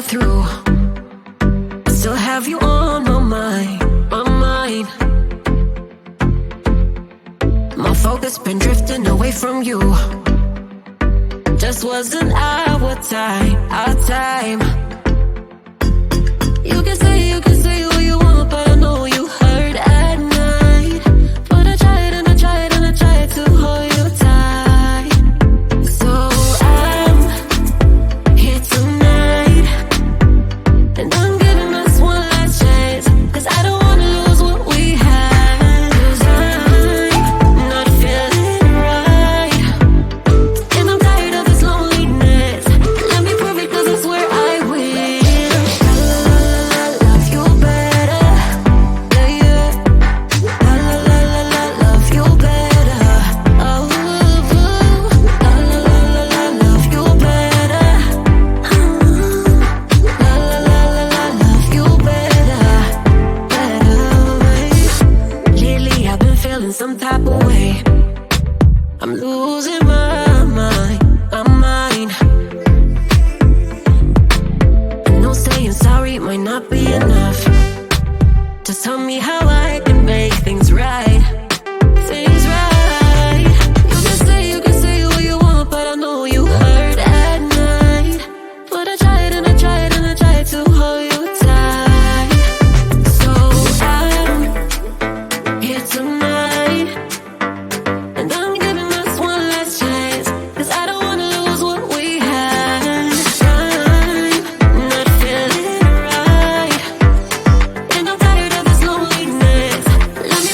through. I still have you on my mind, my mind. My focus been drifting away from you. Just wasn't our time, our time. You can say what you want, but I know you hurt at night. But I tried and I tried and I tried to hold you tight. So I'm here tonight, and I'm giving us one last chance, 'cause I don't wanna lose what we had. 'Cause I'm not feeling right, and I'm tired of this loneliness. Let me prove it, 'cause I swear I will. Love you better, yeah, yeah. Love you better, oh, love you better, love you better, Lately I've been feeling some type of way. I'm losing my mind, my mind. I know saying sorry might not be enough. Just tell me how I can make things right, things right. You can say what you want, but I know you hurt at night. But I tried and I tried and I tried to hold you tight. So I'm here tonight, and I'm giving us one last chance, 'cause I don't wanna lose what we had. I'm not feeling right, and I'm tired of this loneliness. Let me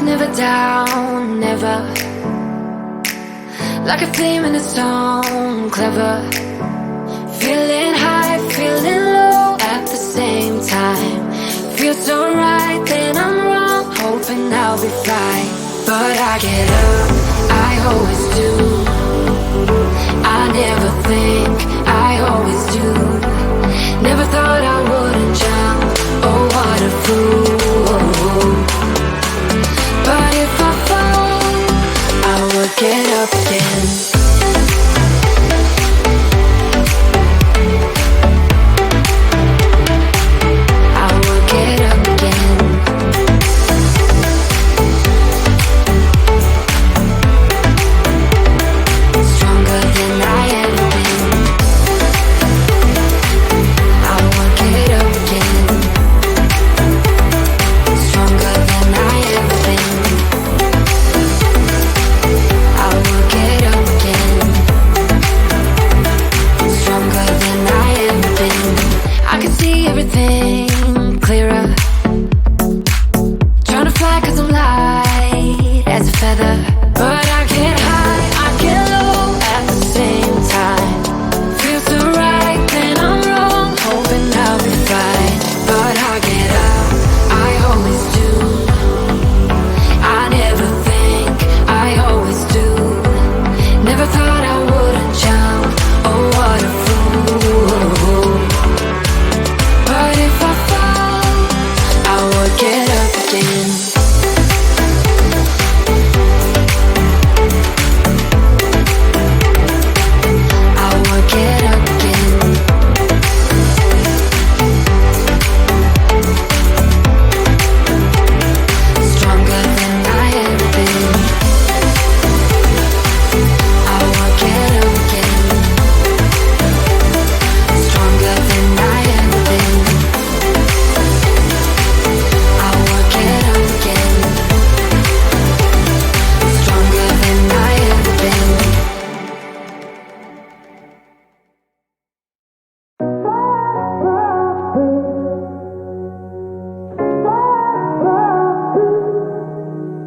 never down, never. Like a theme in a song, clever. Feeling high, feeling low at the same time. Feels so right, then I'm wrong, hoping I'll be fine. But I get up, I always do. I never think, I always do. Never thought I wouldn't jump, oh what a fool. But if I fall, I will get up again.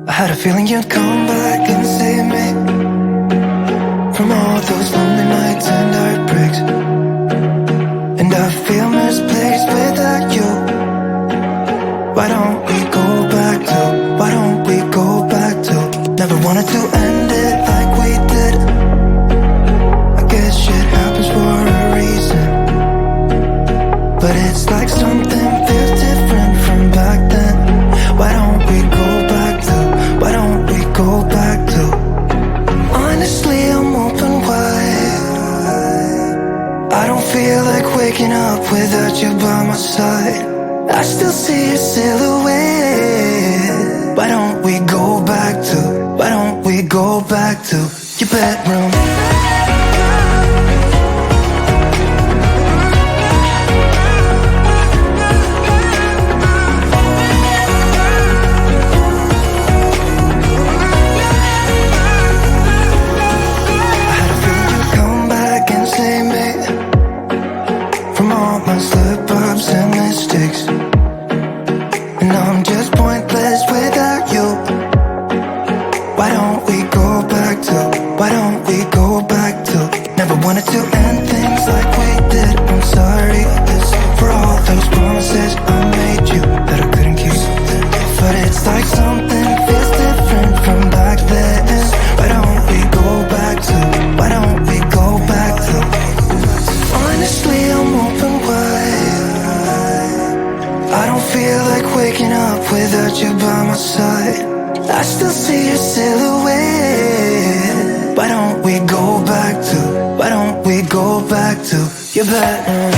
I had a feeling you'd come back and save me from all those lonely nights and heartbreaks. And I feel misplaced without you. Why don't we go back to, why don't we go back to? Never wanted to end it like we did. I guess shit happens for a reason, but it's like something feels different from back then. Why don't we go back to, why don't we go back to? Honestly, I'm open wide. I don't feel like waking up without you by my side. I still see your silhouette. Why don't we go back to, why don't we go back to your bedroom? Slip-ups and mistakes, and I'm just pointless without you. Why don't we go back to, why don't we go back to? Never wanted to end things like we did. I'm sorry for all those promises I made you that I couldn't keep, but it's like something feels different from back then. Why don't we go back to, why don't we go back to? Honestly, I'm open wide. I don't feel like waking up without you by my side. I still see your silhouette. Why don't we go back to, why don't we go back to your bedroom?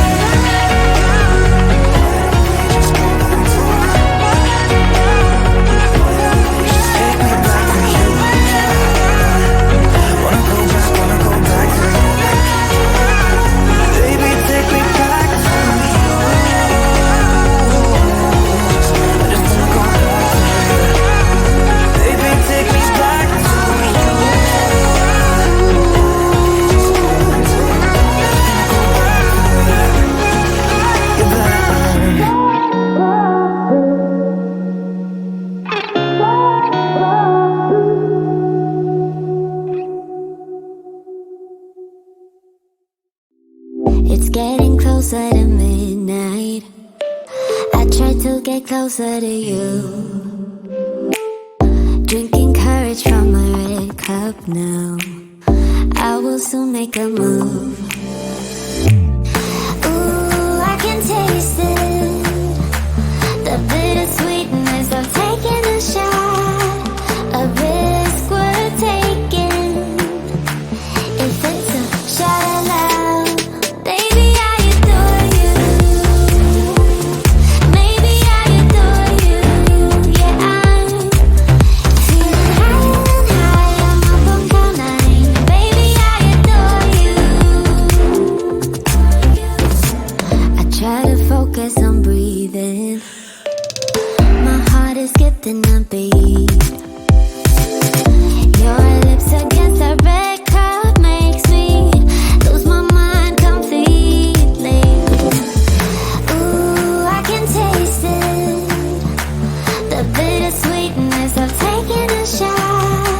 getting closer to midnight. I try to get closer to you, drinking courage from my red cup now. I will soon make a move. Ooh, I can taste it, the bittersweetness of taking a shot, a risk worth taking. If it's a shot of love, baby, I adore you. Maybe I adore you. Yeah, I'm feeling high, I'm up on cloud nine. Baby, I adore you. I try to focus on breathing. My heart is skipping a beat. Your lips against a red cup makes me lose my mind completely. Ooh, I can taste it, the bittersweetness of taking a shot,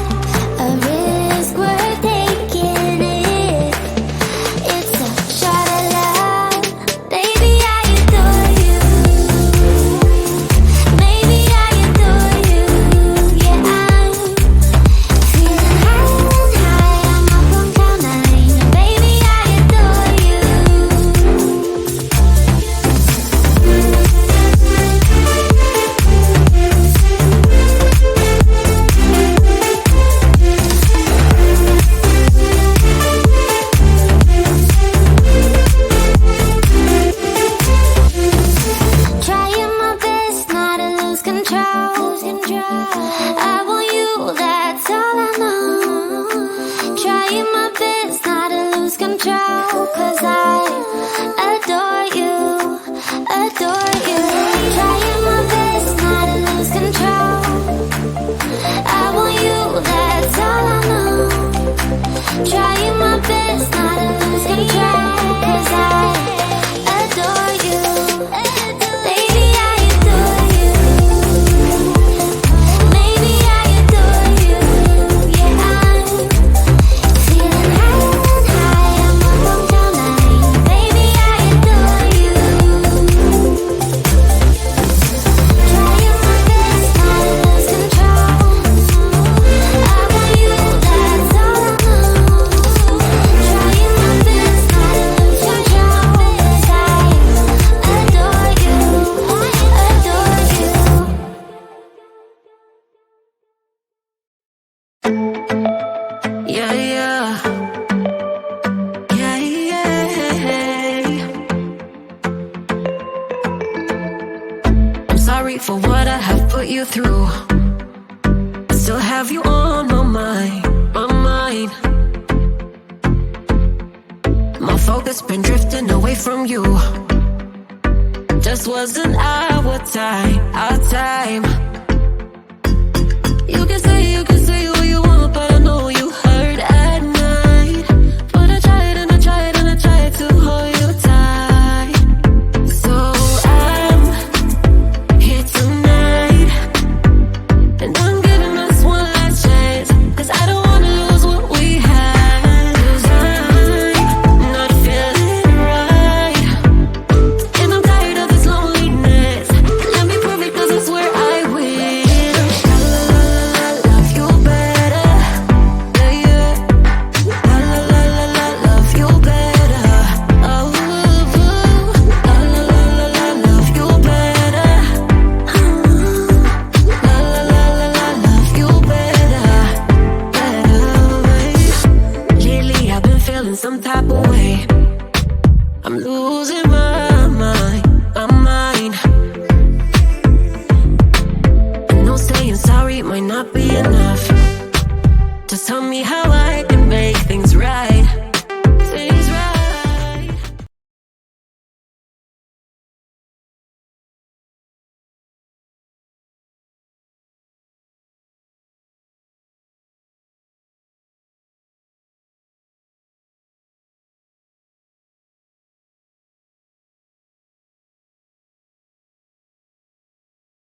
a risk worth taking it. It's a shot of love, baby, I adore you. Maybe I adore you. Yeah, I'm feeling high, I'm up on cloud nine. Baby, I adore you. Trying my best not to lose control. I want you, that's all I know. Trying my best not to lose control, 'cause I adore you, adore you. Trying my best not to lose control. I want you, that's all I know. Trying my best not to lose control, 'cause I adore you. Baby, I adore you. Maybe I adore you. Yeah, I'm feeling high, I'm up on cloud nine. Baby, I adore you. Trying my best not to lose control. I want you, that's all I know. Trying my best not to lose control, 'cause I adore you, adore you. Yeah, yeah. Yeah, yeah. I'm sorry for what I have put you through. I still have you on my mind, my mind. My focus been drifting away from you. Just wasn't our time, our time. You can say what you want, but I know you hurt at night. But I tried and I tried and I tried to hold you tight. So I'm here tonight, and I'm giving us one last chance, 'cause I don't wanna lose what we had. 'Cause I'm not feeling right, and I'm tired of this loneliness. Let me prove it, 'cause I swear I will. Love you better, yeah, yeah. Love you better. Oh, love you better. Love you better, better. Lately I've been feeling some type of way. I'm losing